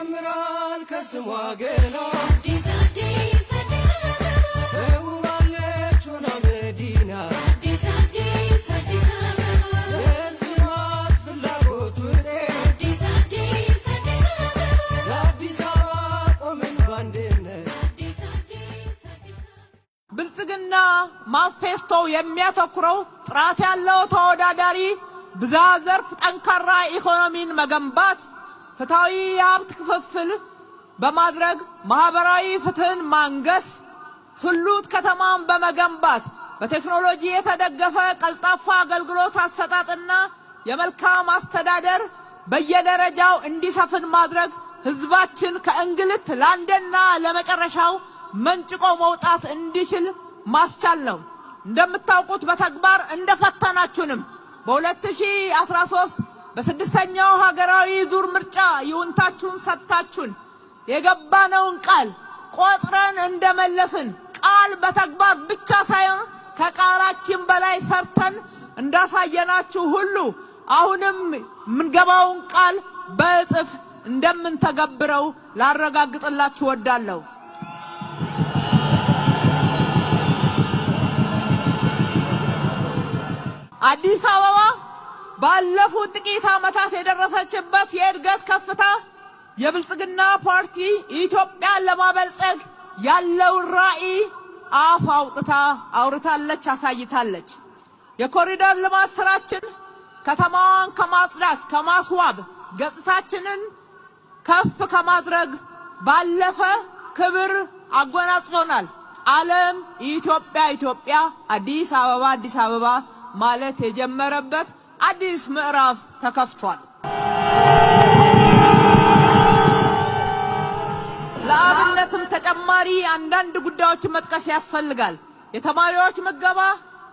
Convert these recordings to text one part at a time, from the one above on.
ይጀምራል ከስሟ ገና አዲስ አዲስ አዲስ አበባ ተውባለች ሆና መዲና አዲስ አዲስ አዲስ አበባ የሕዝብ ፍላጎት ውጤት አዲስ አዲስ አዲስ አበባ ለአዲስ አበባ ቆምን ባንድነት አዲስ አዲስ አዲስ አበባ ብልጽግና ማንፌስቶው የሚያተኩረው ጥራት ያለው ተወዳዳሪ ብዝሃ ዘርፍ ጠንካራ ኢኮኖሚን መገንባት፣ ፍትሃዊ የሀብት ክፍፍል በማድረግ ማህበራዊ ፍትህን ማንገስ፣ ስሉጥ ከተማን በመገንባት በቴክኖሎጂ የተደገፈ ቀልጣፋ አገልግሎት አሰጣጥና የመልካም አስተዳደር በየደረጃው እንዲሰፍን ማድረግ፣ ህዝባችን ከእንግልት ለአንዴና ለመጨረሻው መንጭቆ መውጣት እንዲችል ማስቻል ነው። እንደምታውቁት በተግባር እንደፈተናችሁንም በ2013 በስድስተኛው ሀገራዊ ዙር ምርጫ ይሁንታችሁን ሰጥታችሁን የገባነውን ቃል ቆጥረን እንደመለስን ቃል በተግባር ብቻ ሳይሆን ከቃላችን በላይ ሰርተን እንዳሳየናችሁ ሁሉ አሁንም የምንገባውን ቃል በእጥፍ እንደምንተገብረው ላረጋግጥላችሁ ወዳለሁ። አዲስ አበባ ባለፉት ጥቂት ዓመታት የደረሰችበት የእድገት ከፍታ የብልጽግና ፓርቲ ኢትዮጵያን ለማበልጸግ ያለውን ራዕይ አፍ አውጥታ አውርታለች፣ አሳይታለች። የኮሪደር ልማት ስራችን ከተማዋን ከማጽዳት ከማስዋብ ገጽታችንን ከፍ ከማድረግ ባለፈ ክብር አጎናጽፎናል። ዓለም ኢትዮጵያ ኢትዮጵያ አዲስ አበባ አዲስ አበባ ማለት የጀመረበት አዲስ ምዕራፍ ተከፍቷል። ለአብነትም ተጨማሪ አንዳንድ ጉዳዮችን መጥቀስ ያስፈልጋል። የተማሪዎች ምገባ፣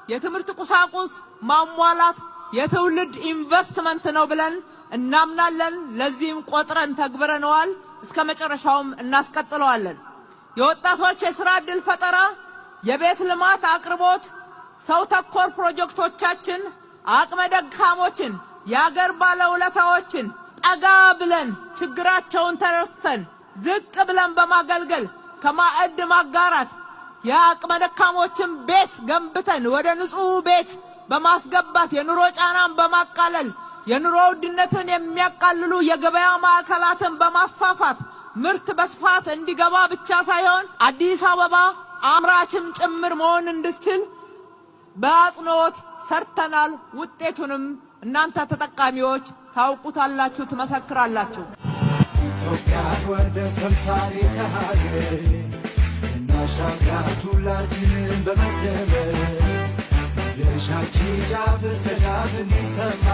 የትምህርት ቁሳቁስ ማሟላት የትውልድ ኢንቨስትመንት ነው ብለን እናምናለን። ለዚህም ቆጥረን ተግብረነዋል። እስከ መጨረሻውም እናስቀጥለዋለን። የወጣቶች የሥራ ዕድል ፈጠራ፣ የቤት ልማት አቅርቦት፣ ሰው ተኮር ፕሮጀክቶቻችን አቅመ ደካሞችን የአገር ባለውለታዎችን ጠጋ ብለን ችግራቸውን ተረድተን ዝቅ ብለን በማገልገል ከማዕድ ማጋራት የአቅመ ደካሞችን ቤት ገንብተን ወደ ንጹህ ቤት በማስገባት የኑሮ ጫናን በማቃለል የኑሮ ውድነትን የሚያቃልሉ የገበያ ማዕከላትን በማስፋፋት ምርት በስፋት እንዲገባ ብቻ ሳይሆን አዲስ አበባ አምራችም ጭምር መሆን እንድትችል በአጽንኦት ሰርተናል። ውጤቱንም እናንተ ተጠቃሚዎች ታውቁታላችሁ፣ ትመሰክራላችሁ። ኢትዮጵያ ወደ ተምሳሌተ ሀገር እናሻግራት ሁላችንን በመደመር የሻቺ ጫፍ እስከ ጫፍ እንዲሰማ